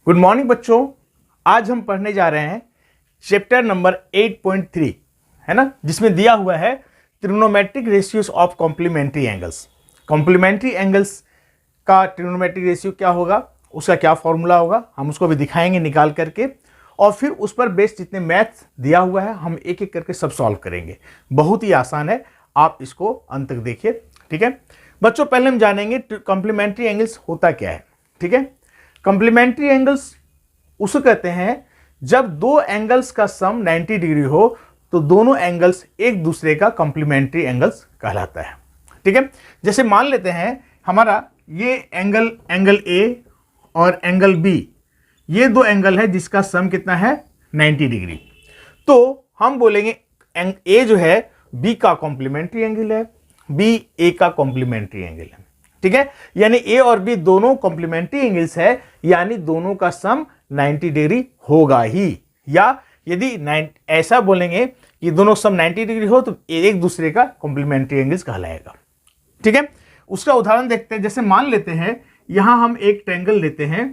Good morning बच्चों। आज हम पढ़ने जा रहे हैं चैप्टर नंबर 8.3 है ना, जिसमें दिया हुआ है trigonometric ratios of complementary angles. Complementary angles का ट्रिग्नोमेट्रिक रेशियो क्या होगा, उसका क्या फॉर्मूला होगा, हम उसको भी दिखाएंगे निकाल करके, और फिर उस पर बेस्ड जितने मैथ्स दिया हुआ है हम एक एक करके सब सॉल्व करेंगे। बहुत ही आसान है, आप इसको अंत तक देखिए। ठीक है बच्चों, पहले हम जानेंगे कॉम्प्लीमेंट्री एंगल्स होता क्या है। ठीक है, कॉम्प्लीमेंट्री एंगल्स उसको कहते हैं जब दो एंगल्स का सम 90 डिग्री हो तो दोनों एंगल्स एक दूसरे का कॉम्प्लीमेंट्री एंगल्स कहलाता है। ठीक है, जैसे मान लेते हैं हमारा ये एंगल ए और एंगल बी, ये दो एंगल है जिसका सम कितना है 90 डिग्री। तो हम बोलेंगे ए जो है बी का कॉम्प्लीमेंट्री एंगल है, बी ए का कॉम्प्लीमेंट्री एंगल है। ठीक है, यानी ए और बी दोनों कॉम्प्लीमेंट्री एंगल्स है, यानी दोनों का सम 90 डिग्री होगा ही। या यदि ऐसा बोलेंगे कि दोनों सम 90 डिग्री हो तो एक दूसरे का कॉम्प्लीमेंट्री एंगल्स कहलाएगा। ठीक है, उसका उदाहरण देखते हैं। जैसे मान लेते हैं यहां हम एक ट्रायंगल लेते हैं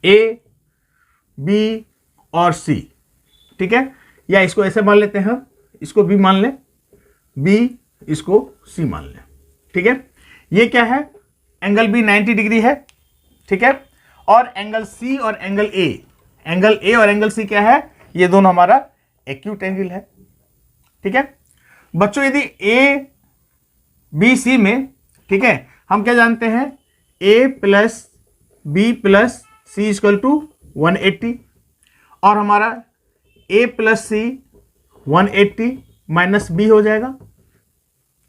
ए बी और सी। ठीक है, या इसको ऐसे मान लेते हैं, हम इसको बी मान लें, बी इसको सी मान लें। ठीक है, ये क्या है, एंगल बी 90 डिग्री है। ठीक है, और एंगल सी और एंगल ए और एंगल सी क्या है, ये दोनों हमारा एक्यूट एंगल है। ठीक है बच्चों, यदि ए बी सी में, ठीक है, हम क्या जानते हैं, A plus B plus C equal to 180, और हमारा A plus C 180 minus B हो जाएगा।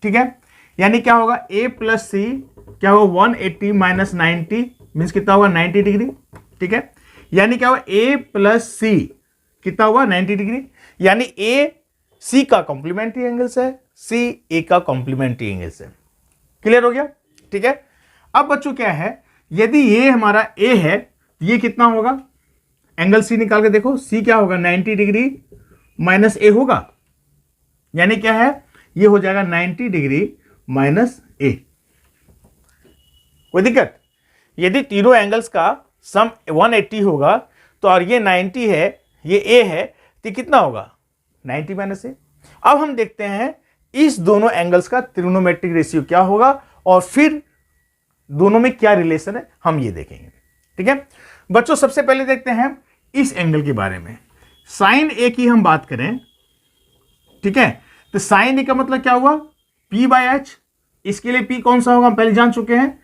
ठीक है, यानी क्या होगा, a प्लस सी क्या होगा 180 माइनस 90 मीन्स कितना होगा 90 डिग्री। ठीक है, यानी क्या होगा a प्लस सी कितना हुआ 90 डिग्री, यानी a c का कॉम्प्लीमेंट्री एंगल्स है, c a का कॉम्प्लीमेंट्री एंगल्स है। क्लियर हो गया। ठीक है, अब बच्चों क्या है, यदि ये हमारा a है तो ये कितना होगा, एंगल c निकाल के देखो, c क्या होगा 90 डिग्री माइनस a होगा, यानी क्या है, ये हो जाएगा 90 डिग्री माइनस ए। कोई दिक्कत, यदि तीनों एंगल्स का सम 180 होगा तो और ये 90 है, ये ए है, तो कितना होगा 90 माइनस ए। अब हम देखते हैं इस दोनों एंगल्स का ट्रिग्नोमेट्रिक रेशियो क्या होगा और फिर दोनों में क्या रिलेशन है हम ये देखेंगे। ठीक है बच्चों, सबसे पहले देखते हैं इस एंगल के बारे में। साइन ए की हम बात करें, ठीक है, तो साइन ए का मतलब क्या हुआ, P बाई एच। इसके लिए P कौन सा होगा हम पहले जान चुके हैं,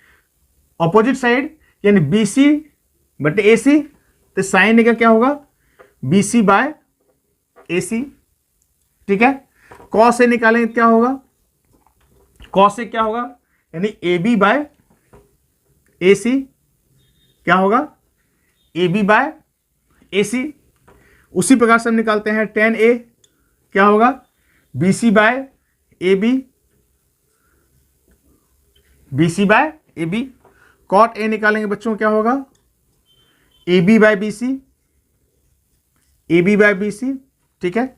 ऑपोजिट साइड यानी BC बटे AC। तो साइन ए का क्या होगा BC बाय AC। ठीक है, कॉस ए निकालेंगे क्या होगा, कॉस ए क्या होगा यानी AB बाय AC, क्या होगा AB बाय AC। उसी प्रकार से हम निकालते हैं tan A, क्या होगा BC by AB, BC by AB। Cot A निकालेंगे बच्चों क्या होगा AB by BC, AB by BC। ठीक है,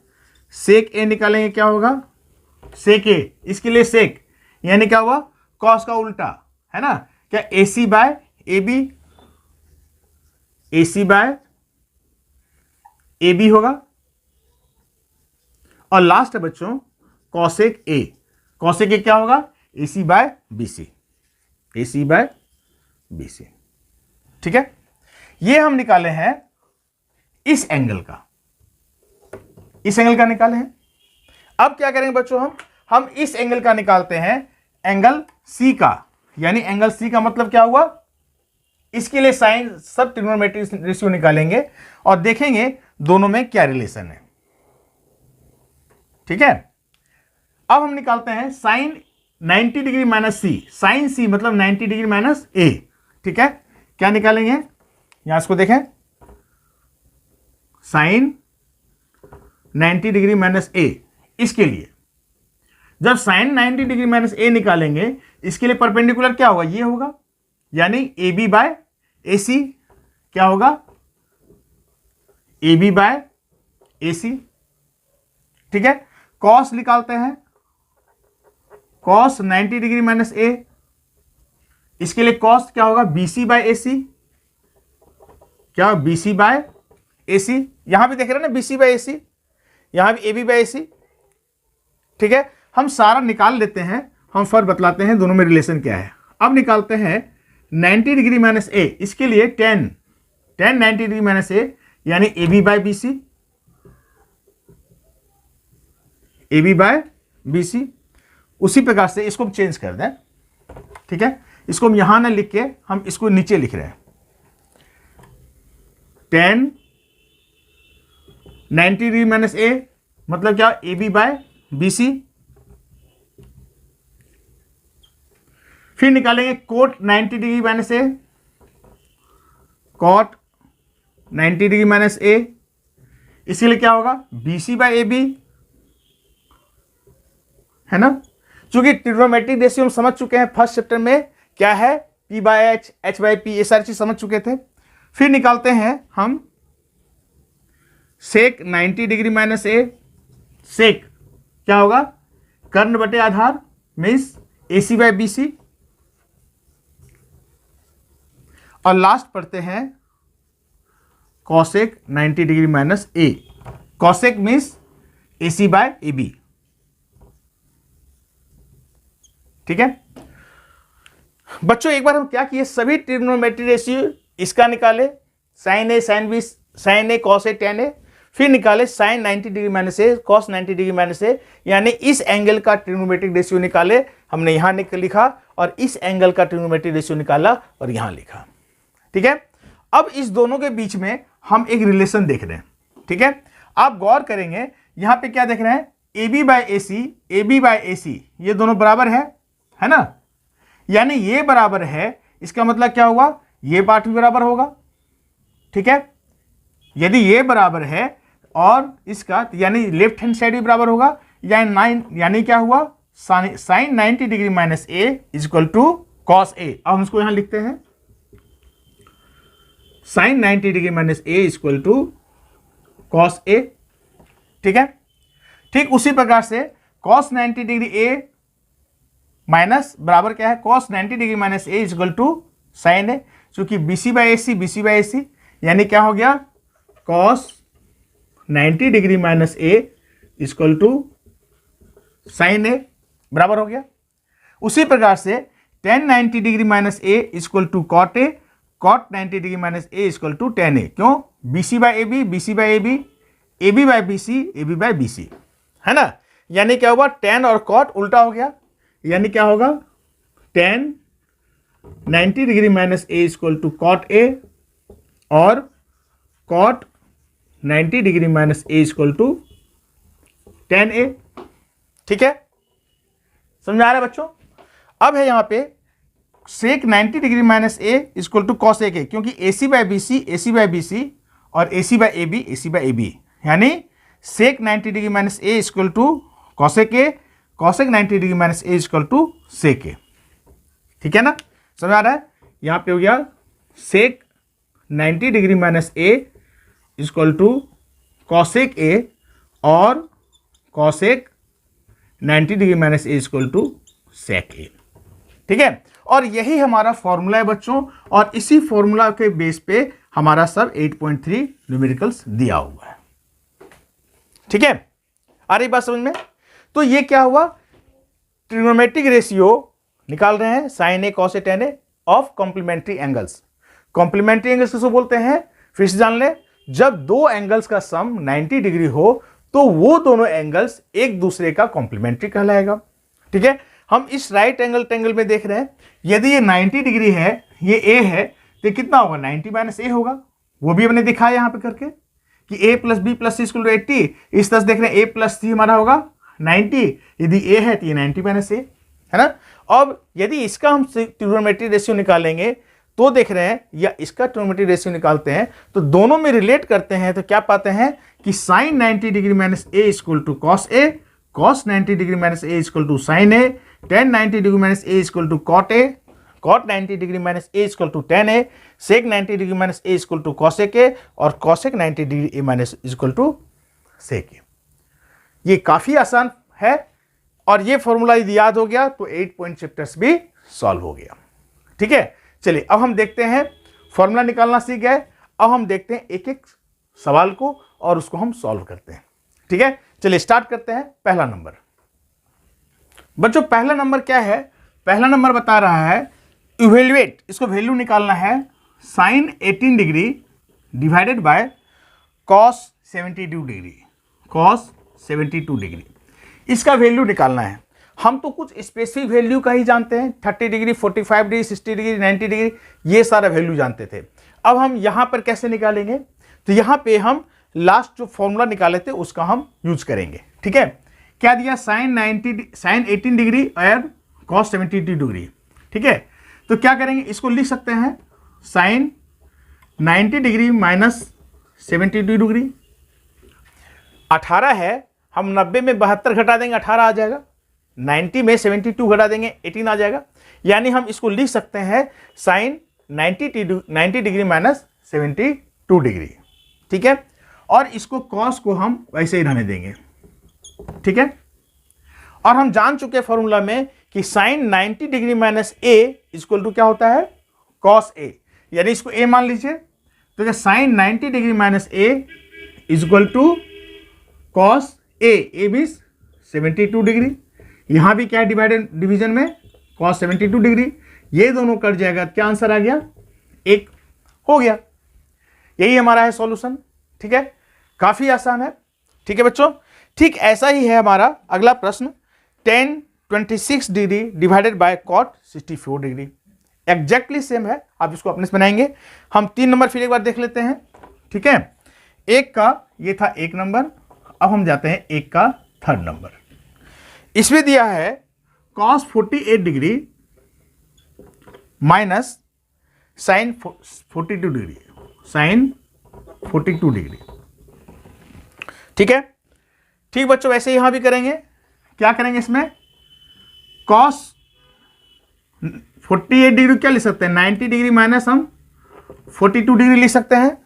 सेक ए निकालेंगे क्या होगा सेक ए, इसके लिए सेक यानी क्या हुआ कॉस का उल्टा है ना, क्या AC by AB, AC by AB होगा। और लास्ट है बच्चों कॉसेक ए, कॉसेक ए क्या होगा AC by BC, AC by BC। ठीक है, ये हम निकाले हैं इस एंगल का, इस एंगल का निकाले हैं। अब क्या करेंगे बच्चों, हम इस एंगल का निकालते हैं एंगल C का, यानी एंगल C का मतलब क्या हुआ, इसके लिए साइन सब ट्रिग्नोमेट्रिक रेशियो निकालेंगे और देखेंगे दोनों में क्या रिलेशन है। ठीक है, अब हम निकालते हैं साइन 90 डिग्री माइनस सी, साइन सी मतलब 90 डिग्री माइनस ए। ठीक है, क्या निकालेंगे, यहां इसको देखें, साइन 90 डिग्री माइनस ए। इसके लिए जब साइन 90 डिग्री माइनस ए निकालेंगे, इसके लिए परपेंडिकुलर क्या होगा, ये होगा, यानी ए बी बाय ए सी, क्या होगा ए बी बाय ए सी। ठीक है, कॉस निकालते हैं, कॉस 90 डिग्री माइनस ए, इसके लिए कॉस क्या होगा BC बाय AC, क्या, BC बाय AC, यहां भी देख रहे हैं ना BC बाय AC, यहां भी AB बाय AC। ठीक है, हम सारा निकाल लेते हैं, हम फर्क बतलाते हैं दोनों में रिलेशन क्या है। अब निकालते हैं 90 डिग्री माइनस ए, इसके लिए 10 90 डिग्री माइनस ए यानी AB by BC, AB by BC। उसी प्रकार से इसको हम चेंज कर दें, ठीक है, इसको हम यहां ना लिख के हम इसको नीचे लिख रहे हैं, 10 90 डिग्री माइनस ए मतलब क्या, AB बाय BC। फिर निकालेंगे cot 90 degree minus A, cot 90 degree minus A, इसके लिए क्या होगा, BC बाय AB, है ना। चूंकि ट्रिग्नोमेट्रिक रेशियो हम समझ चुके हैं फर्स्ट चैप्टर में, क्या है, P by H, H by P, ये सारी चीज समझ चुके थे। फिर निकालते हैं हम सेक 90 डिग्री माइनस ए, सेक क्या होगा, कर्ण बटे आधार मीन्स AC बाय BC। और लास्ट पढ़ते हैं cosec 90 degree minus A, cosec means AC by AB। ठीक है बच्चों, एक बार हम क्या किए, सभी ट्रिग्नोमेट्रिक रेशियो इसका निकाले, sign A, sine B, sign A cos A tan ए, फिर निकाले sign 90 degree minus A, cos 90 degree minus A, यानी इस एंगल का ट्रिग्नोमेट्रिक रेशियो निकाले, हमने यहां लिखा, और इस एंगल का ट्रिग्नोमेट्रिक रेशियो निकाला और यहां लिखा। ठीक है, अब इस दोनों के बीच में हम एक रिलेशन देख रहे हैं। ठीक है, आप गौर करेंगे यहां पे क्या देख रहे हैं, AB by AC, AB by AC, ये दोनों बराबर है ना, यानी ये बराबर है, इसका मतलब क्या हुआ, ये पार्ट भी बराबर होगा। ठीक है, यदि ये बराबर है और इसका, यानी लेफ्ट हैंड साइड भी बराबर होगा, यानी क्या हुआ, sine 90 degree minus A is equal to cos A. अब हम इसको यहां लिखते हैं, sine 90 degree minus A is equal to cos A. ठीक है, ठीक उसी प्रकार से कॉस 90 डिग्री ए माइनस बराबर क्या है, cos 90 degree minus A is equal to sine A, चूंकि BC by AC, BC by AC, यानी क्या हो गया, cos 90 degree minus A is equal to sine A, बराबर हो गया। उसी प्रकार से tan 90 degree minus A is equal to cot A, cot 90 degree minus A is equal to tan A. क्यों, BC by AB, BC by AB, AB by BC, AB by BC, है ना, यानी क्या हुआ, tan और cot उल्टा हो गया, यानी क्या होगा, tan 90 degree minus A is equal to cot A और cot 90 degree minus A is equal to tan A. ठीक है, समझ आ रहा है बच्चों। अब है यहां पे sec 90 degree minus A is equal to cos A के, क्योंकि AC by BC, AC by BC और AC by AB, AC by AB, यानी sec 90 degree minus A is equal to cosec A, cosec 90 degree minus A is equal to sec A. ठीक है ना, समझ आ रहा है। यहां पे हो गया sec 90 degree minus A is equal to cosec A और cosec 90 degree minus A is equal to sec A. ठीक है, और यही हमारा फॉर्मूला है बच्चों, और इसी फॉर्मूला के बेस पे हमारा सब 8.3 न्यूमेरिकल्स दिया हुआ है। ठीक है, आ रही बात समझ में। तो ये क्या हुआ, ट्रिग्नोमेट्रिक रेशियो निकाल रहे हैं, sine A cos A tan A of complementary angles. Complementary angles किसको बोलते हैं, फिर से जान ले, जब दो एंगल्स का सम 90 डिग्री हो तो वो दोनों एंगल्स एक दूसरे का कॉम्प्लीमेंट्री कहलाएगा। ठीक है, हम इस राइट एंगल ट्रायंगल में देख रहे हैं, यदि ये 90 डिग्री है, ये A है, तो कितना होगा, 90 माइनस ए होगा। वो भी हमने दिखाया यहां पे करके कि A plus B plus C equal to 80। इस तरह से देख रहे हैं A प्लस सी हमारा होगा 90, यदि A है तो ये 90 माइनस ए, है ना। अब यदि इसका हम ट्रिग्नोमेट्रिक रेशियो निकालेंगे तो देख रहे हैं, या इसका ट्रिग्नोमेट्रिक रेशियो निकालते हैं तो दोनों में रिलेट करते हैं, तो क्या पाते हैं कि sine 90 degree minus A equal to cos A, cos 90 degree minus A equal to sine A, tan 90 degree minus A equal to cot A, cot 90 degree minus A equal to tan A, sec 90 degree minus A equal to cosec A और cosec 90 degree A minus equal to sec A. ये काफी आसान है, और ये formula यदि याद हो गया तो 8 पॉइंट चैप्टर्स भी सॉल्व हो गया। ठीक है, चलिए अब हम देखते हैं, फॉर्मूला निकालना सीख गए। अब हम देखते हैं एक एक सवाल को और उसको हम सॉल्व करते हैं। ठीक है, चलिए स्टार्ट करते हैं। पहला नंबर बच्चों, पहला नंबर क्या है? पहला नंबर बता रहा है इवेल्युएट, इसको वैल्यू निकालना है sine 18 degree divided by cos 72 degree, cos 72 degree, इसका वैल्यू निकालना है। हम तो कुछ स्पेसिफिक वैल्यू का ही जानते हैं, 30 डिग्री, 45 डिग्री, 60 डिग्री, 90 डिग्री, ये सारा वैल्यू जानते थे। अब हम यहां पर कैसे निकालेंगे? तो यहां पे हम लास्ट जो फॉर्मूला निकाले थे उसका हम यूज करेंगे। ठीक है, क्या दिया? साइन 18 डिग्री और कॉस 72 डिग्री। ठीक है, तो क्या करेंगे? इसको लिख सकते हैं साइन 90 डिग्री माइनस 72 डिग्री। 18 है, हम 90 में 72 घटा देंगे 18 आ जाएगा, 90 में 72 घटा देंगे 18 आ जाएगा। यानी हम इसको लिख सकते हैं साइन 90 डिग्री माइनस 72 डिग्री। ठीक है, और इसको कॉस को हम वैसे ही रहने देंगे। ठीक है, और हम जान चुके हैं फॉर्मूला में कि sine 90 degree minus A equal to क्या होता है? कॉस ए, यानी इसको ए मान लीजिए। तो क्या sine 90 degree minus A equal to cos A भी 72 डिग्री। यहां भी क्या है डिवीजन में? Cos 72 degree. ये दोनों कट जाएगा, क्या आंसर आ गया? 1 हो गया। यही हमारा है सॉल्यूशन। ठीक है, काफी आसान है। ठीक है बच्चों, ठीक ऐसा ही है हमारा अगला प्रश्न, tan 26 degree divided bye cot 64 degree. Exactly same है, आप इसको अपने से बनाएंगे। हम 3 नंबर फिर एक बार देख लेते हैं। ठीक है, एक का ये था 1 नंबर, अब हम जाते हैं एक का 3rd नंबर। इसमें दिया है cos 48 degree minus sine 42 degree, sine 42 degree. ठीक है, ठीक बच्चों, वैसे यहां भी करेंगे। क्या करेंगे इसमें? cos 48 डिग्री क्या लिख सकते हैं? 90 डिग्री माइनस हम 42 डिग्री लिख सकते हैं।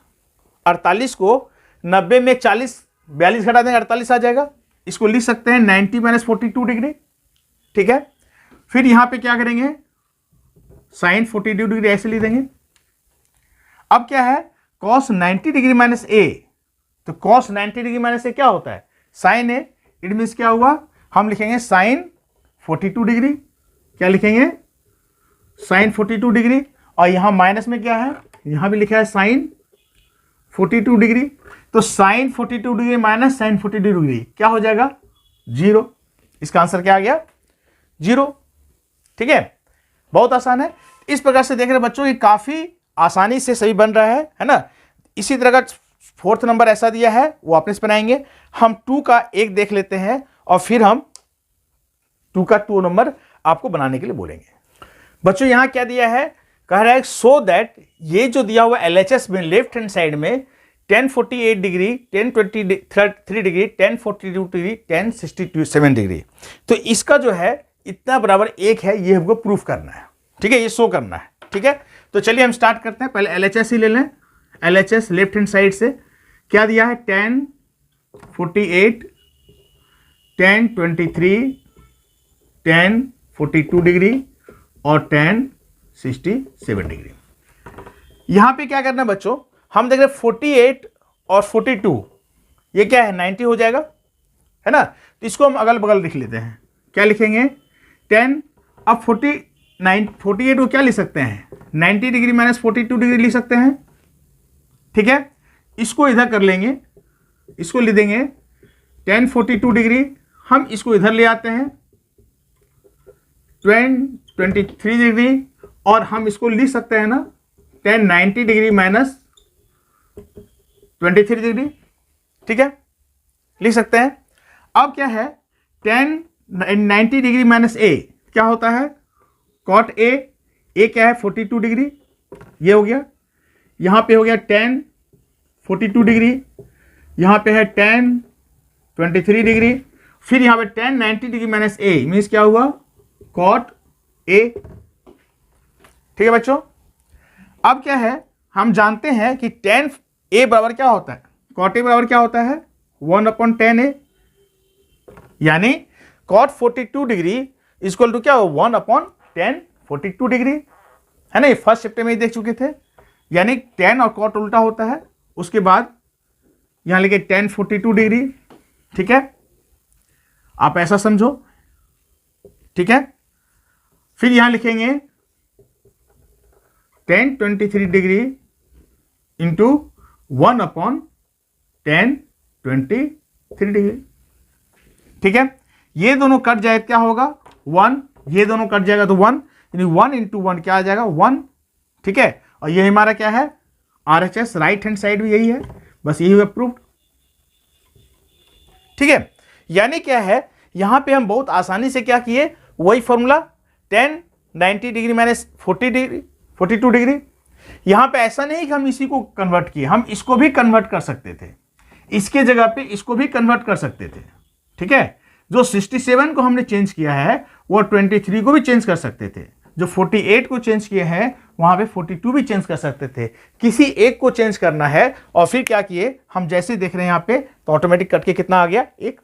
48 को 90 में 42 घटा देंगे 48 आ जाएगा। इसको लिख सकते हैं 90 माइनस 42 डिग्री। ठीक है, फिर यहां पे क्या करेंगे? साइन 42 डिग्री ऐसे लिख देंगे। अब क्या है? cos 90 डिग्री माइनस ए, तो cos 90 डिग्री माइनस ए क्या होता है? Sign A. इट मीन्स क्या हुआ? हम लिखेंगे साइन 42 डिग्री। क्या लिखेंगे? Sine 42 degree. और यहां माइनस में क्या है? यहां भी लिखा है साइन 42 डिग्री। तो sine 42 degree minus sine 42 degree क्या हो जाएगा? 0। इसका आंसर क्या आ गया? 0। ठीक है, बहुत आसान है। इस प्रकार से देख रहे बच्चों कि काफी आसानी से सही बन रहा है ना। इसी तरह का 4th नंबर ऐसा दिया है, वो आपने बनाएंगे। हम 2 का 1 देख लेते हैं और फिर हम 2 का 2 नंबर आपको बनाने के लिए बोलेंगे। बच्चों यहां क्या दिया है? कह रहा है सो दैट, ये जो दिया हुआ LHS में लेफ्ट हैंड साइड में 1048 डिग्री, 1023 डिग्री, 1042 डिग्री, 1067 डिग्री, तो इसका जो है इतना बराबर 1 है, ये हमको प्रूफ करना है। ठीक है, ये शो करना है। ठीक है, तो चलिए हम स्टार्ट करते हैं। पहले LHS ही ले लें। LHS लेफ्ट हैंड साइड से क्या दिया है? 1048, 1023, 1042 डिग्री और 1067 डिग्री। यहां पे क्या करना है बच्चों? हम देख रहे हैं 48 और 42, ये क्या है? 90 हो जाएगा, है ना। तो इसको हम अगल बगल लिख लेते हैं। क्या लिखेंगे? 10। अब 48 को क्या लिख सकते हैं? 90 डिग्री माइनस 42 डिग्री लिख सकते हैं। ठीक है, इसको इधर कर लेंगे, इसको लिख देंगे 1042 डिग्री। हम इसको इधर ले आते हैं 23 डिग्री, और हम इसको लिख सकते हैं ना 1090 डिग्री माइनस 23 डिग्री। ठीक है, लिख सकते हैं। अब क्या है? 1090 डिग्री माइनस ए क्या होता है? कॉट ए क्या है? 42 डिग्री, ये हो गया। यहां पे हो गया 1042 डिग्री, यहां पे है 1023 डिग्री, फिर यहां पे 1090 डिग्री माइनस ए मीन्स क्या हुआ? Cot A. ठीक है बच्चों, अब क्या है? हम जानते हैं कि 10 ए बराबर क्या होता है? कॉट ए बराबर क्या होता है? 1/10 ए, यानी कॉट 42 डिग्री इक्वल टू क्या हो? 1/10 42 डिग्री, है ना। ये फर्स्ट चैप्टर में ही देख चुके थे। यानी tan और cot उल्टा होता है। उसके बाद यहां लिखे tan 42 डिग्री, ठीक है, आप ऐसा समझो, ठीक है। फिर यहां लिखेंगे tan 23 degree into 1/tan 23 degree, ठीक है। ये दोनों कट जाए क्या होगा 1, ये दोनों कट जाएगा तो 1, यानी 1 इंटू 1 क्या आ जाएगा 1, ठीक है। और ये हमारा क्या है RHS, राइट हैंड साइड भी यही है, बस यही हुआ प्रूफ, ठीक है। यानी क्या है यहां पे हम बहुत आसानी से क्या किए, वही formula tan 90 degree minus 42 degree. यहां पे ऐसा नहीं कि हम इसी को कन्वर्ट किए, हम इसको भी कन्वर्ट कर सकते थे, इसके जगह पे इसको भी कन्वर्ट कर सकते थे, ठीक है। जो 67 को हमने चेंज किया है वो 23 को भी चेंज कर सकते थे, जो 48 को चेंज किए हैं वहां पे 42 भी चेंज कर सकते थे। किसी एक को चेंज करना है और फिर क्या किए हम, जैसे देख रहे हैं यहां पे तो ऑटोमेटिक कट के कितना आ गया 1,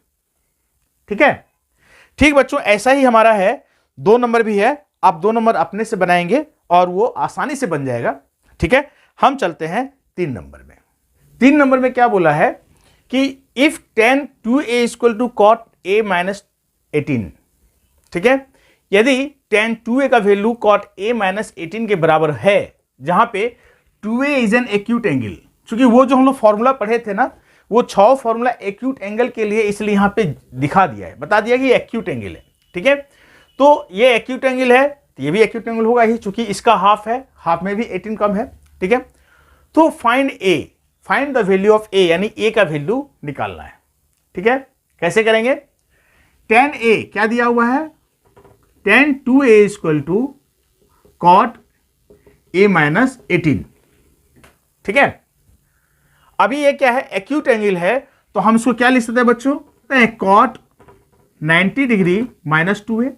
ठीक है। ठीक बच्चों, ऐसा ही हमारा है 2 नंबर भी है, आप 2 नंबर अपने से बनाएंगे और वो आसानी से बन जाएगा, ठीक है। हम चलते हैं 3 नंबर में। 3 नंबर में क्या बोला है कि if tan 2a equal to cot a minus 18, ठीक है। यदि tan 2a का वैल्यू cot a माइनस 18 के बराबर है, जहां पे 2a is an acute angle, क्योंकि वो जो हम लोग फॉर्मूला पढ़े थे ना, वो 6 फॉर्मूला एक्यूट एंगल के लिए, इसलिए यहां पे दिखा दिया है, बता दिया कि एक्यूट एंगल है, ठीक है। तो ये एक्यूट एंगल है, तो ये भी एक्यूट एंगल होगा ही, चूंकि इसका हाफ है, हाफ में भी 18 कम है, ठीक है। तो find the value of a, यानी a का वैल्यू निकालना है, ठीक है। कैसे करेंगे, tan a क्या दिया हुआ है, tan 2a equal to cot a minus 18, ठीक है। अभी ये क्या है एक्यूट एंगल है, तो हम इसको क्या लिख सकते हैं बच्चों, cot 90 degree minus 2a।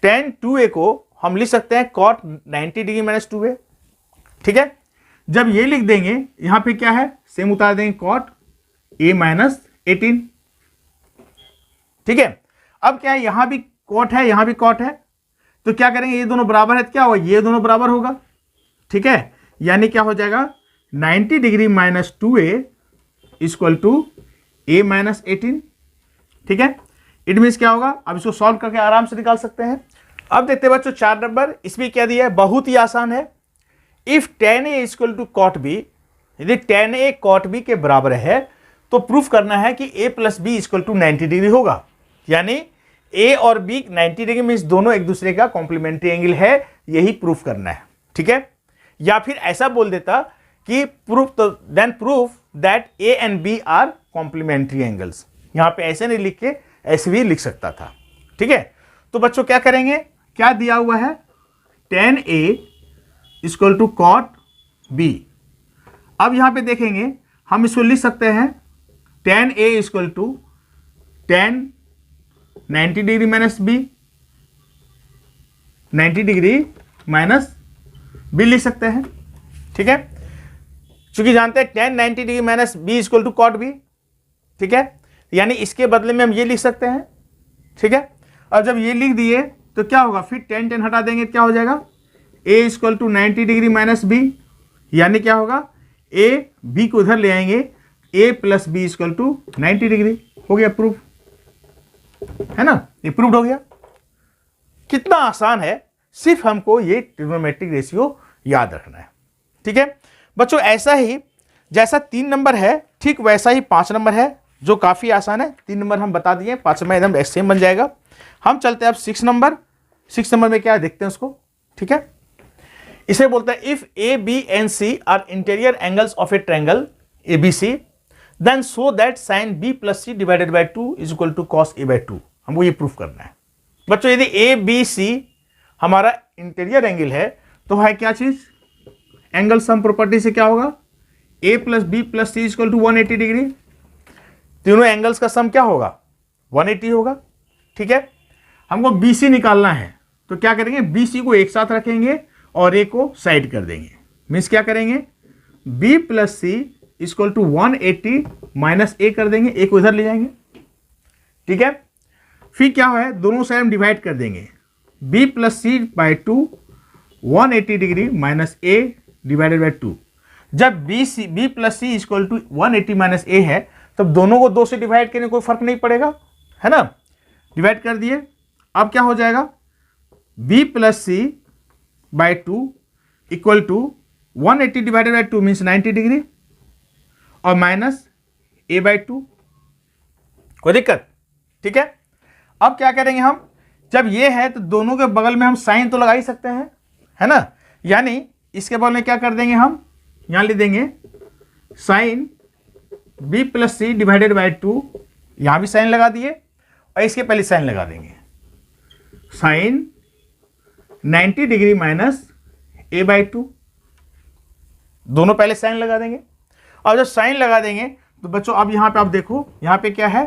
tan 2a को हम लिख सकते हैं cot 90 डिग्री माइनस 2a, ठीक है। जब ये लिख देंगे यहां पे क्या है सेम उतार देंगे cot a माइनस 18, ठीक है। अब क्या है यहां भी cot है, यहां भी cot है, तो क्या करेंगे ये दोनों बराबर है, क्या होगा ये दोनों बराबर होगा, ठीक है। यानी क्या हो जाएगा 90 degree minus 2a equal to a minus 18, ठीक है। इट मीन्स क्या होगा, अब इसको सॉल्व करके आराम से निकाल सकते हैं। अब देखते हैं बच्चों 4 नंबर, इसमें क्या दिया है, बहुत ही आसान है। If tan a equal to cot b, यदि tan a cot b के बराबर है तो प्रूफ करना है कि a plus B equal to 90 degree होगा, यानी a और b 90 डिग्री मीन्स दोनों एक दूसरे का कॉम्प्लीमेंट्री एंगल है, यही प्रूफ करना है, ठीक है। या फिर ऐसा बोल देता कि then proof that a and b are complementary angles, यहां पे ऐसे नहीं लिख के ऐसे भी लिख सकता था, ठीक है। तो बच्चों क्या करेंगे, क्या दिया हुआ है tan a equal to cot b। अब यहां पे देखेंगे हम इसको लिख सकते हैं tan a equal to tan 90 degree minus b, 90 degree minus b लिख सकते हैं, ठीक है। चूंकि जानते हैं tan 90 degree minus b equal to cot b, ठीक है। यानी इसके बदले में हम ये लिख सकते हैं, ठीक है। और जब ये लिख दिए तो क्या होगा, फिर tan हटा देंगे, क्या हो जाएगा a equal to 90 degree minus b, यानी क्या होगा a b को उधर ले आएंगे, a plus B equal to 90 degree, हो गया प्रूफ, है ना, ये प्रूफ हो गया। कितना आसान है, सिर्फ हमको ये ट्रिग्नोमेट्रिक रेशियो याद रखना है, ठीक है बच्चों। ऐसा ही जैसा 3 नंबर है, ठीक वैसा ही 5 नंबर है, जो काफी आसान है। 3 नंबर हम बता दिए, 5 में एकदम सेम बन जाएगा। हम चलते हैं अब 6 नंबर। 6 नंबर में क्या है देखते हैं उसको, ठीक है। इसे बोलते हैं if A B and C are interior angles of a triangle ABC then so that sine B plus C divided by 2 is equal to cos A by 2। हमको ये प्रूफ करना है बच्चों। यदि ए बी सी हमारा interior angle है तो है क्या चीज, एंगल सम प्रॉपर्टी से क्या होगा, A plus B plus C equal to 180 degree. तीनों एंगल्स का सम क्या होगा 180 होगा, ठीक है। हमको बी सी निकालना है तो क्या करेंगे, बी सी को एक साथ रखेंगे और ए को साइड कर देंगे। मीन्स क्या करेंगे, b plus C equal to 180 minus A कर देंगे, ए को इधर ले जाएंगे, ठीक है। फिर क्या है, दोनों साइड हम डिवाइड कर देंगे, b plus C by 2 180 degree minus A divided by 2। जब B plus C equal to 180 minus A है, तब दोनों को 2 से डिवाइड करने कोई फर्क नहीं पड़ेगा, है ना। डिवाइड कर दिए, अब क्या हो जाएगा, B plus C by 2 equal to 180 divided by 2 means 90 degree और माइनस ए बाई 2। कोई दिक्कत, ठीक है। अब क्या करेंगे हम, जब ये है तो दोनों के बगल में हम साइन तो लगा ही सकते हैं, है ना। यानी इसके बगल में क्या कर देंगे हम, यहां लिख देंगे sine B plus C divided by 2, यहां भी साइन लगा दिए और इसके पहले साइन लगा देंगे sine 90 degree minus A by 2, दोनों पहले साइन लगा देंगे। और जब साइन लगा देंगे तो बच्चों अब यहां पे आप देखो, यहां पे क्या है,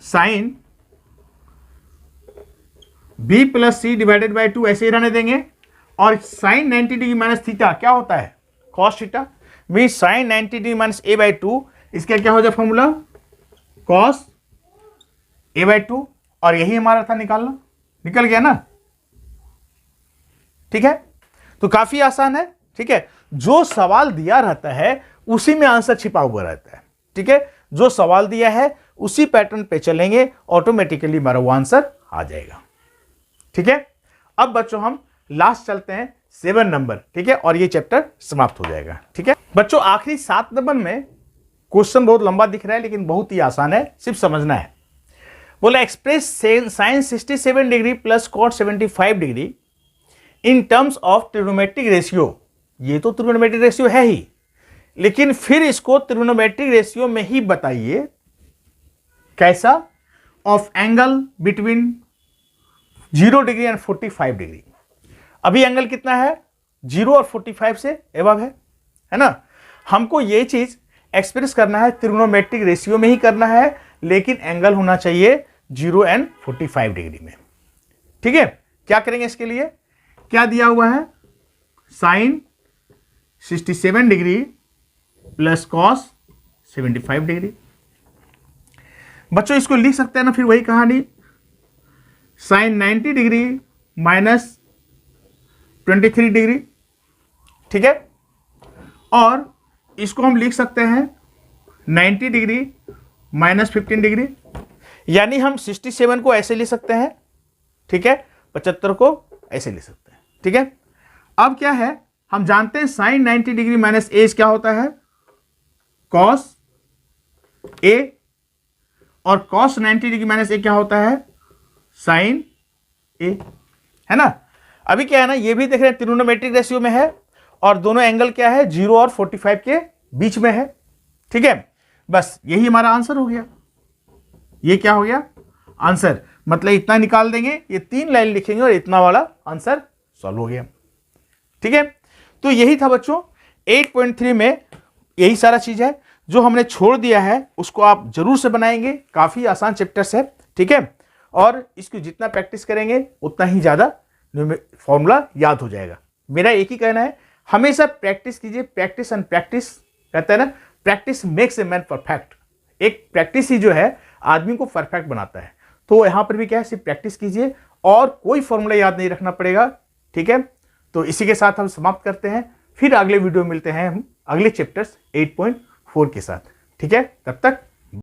sine B plus C divided by 2 ऐसे ही रहने देंगे और साइन 90 डिग्री माइनस थीटा क्या होता है, cos theta, mean sine 90 degree minus A by 2, इसका क्या हो जाए फॉर्मूला, कॉस ए बाई 2, और यही हमारा था निकालना, निकल गया ना, ठीक है। तो काफी आसान है, ठीक है। जो सवाल दिया रहता है उसी में आंसर छिपा हुआ रहता है, ठीक है। जो सवाल दिया है उसी पैटर्न पे चलेंगे, ऑटोमेटिकली हमारा वो आंसर आ जाएगा, ठीक है। अब बच्चों हम लास्ट चलते हैं 7 नंबर, ठीक है, और ये चैप्टर समाप्त हो जाएगा, ठीक है। बच्चों आखिरी 7 नंबर में क्वेश्चन बहुत लंबा दिख रहा है लेकिन बहुत ही आसान है, सिर्फ समझना है। बोला express sine 67 degree plus cot 75 degree in terms of trigonometric ratio. ये तो ट्रिग्नोमेट्रिक रेशियो है ही, लेकिन फिर इसको ट्रिग्नोमेट्रिक रेशियो में ही बताइए, कैसा, of angle between 0 degree and 45 degree. अभी एंगल कितना है, 0 और 45 से एबव है ना। हमको ये चीज एक्सप्रेस करना है ट्रिग्नोमेट्रिक रेशियो में ही करना है, लेकिन एंगल होना चाहिए 0 एंड 45 डिग्री में, ठीक है। क्या करेंगे इसके लिए, क्या दिया हुआ है, sine 67 degree plus cos 75 degree. बच्चों इसको लिख सकते हैं ना, फिर वही कहानी, साइन 90 डिग्री माइनस 23 डिग्री, ठीक है। और इसको हम लिख सकते हैं 90 डिग्री माइनस 15 डिग्री, यानी हम 67 को ऐसे लिख सकते हैं, ठीक है, 75 को ऐसे लिख सकते हैं, ठीक है। अब क्या है, हम जानते हैं साइन 90 डिग्री माइनस ए क्या होता है, कॉस ए, और कॉस 90 डिग्री माइनस ए क्या होता है, साइन ए, है ना। अभी क्या है ना, ये भी देख रहे हैं ट्रिग्नोमेट्रिक रेशियो में है और दोनों एंगल क्या है, 0 और 45 के बीच में है, ठीक है। बस यही हमारा आंसर हो गया, ये क्या हो गया आंसर, मतलब इतना निकाल देंगे, ये 3 लाइन लिखेंगे और इतना वाला आंसर सॉल्व हो गया, ठीक है। तो यही था बच्चों 8.3 में, यही सारा चीज है। जो हमने छोड़ दिया है उसको आप जरूर से बनाएंगे, काफी आसान चैप्टर्स है, ठीक है। और इसको जितना प्रैक्टिस करेंगे उतना ही ज्यादा फॉर्मूला याद हो जाएगा। मेरा एक ही कहना है, हमेशा प्रैक्टिस कीजिए, प्रैक्टिस एंड प्रैक्टिस, कहते हैं ना, practice makes a man perfect. एक प्रैक्टिस ही जो है आदमी को परफेक्ट बनाता है। तो यहां पर भी क्या है, सिर्फ प्रैक्टिस कीजिए और कोई फॉर्मूला याद नहीं रखना पड़ेगा, ठीक है। तो इसी के साथ हम समाप्त करते हैं, फिर अगले वीडियो मिलते हैं हम अगले चैप्टर्स 8.4 के साथ, ठीक है। तब तक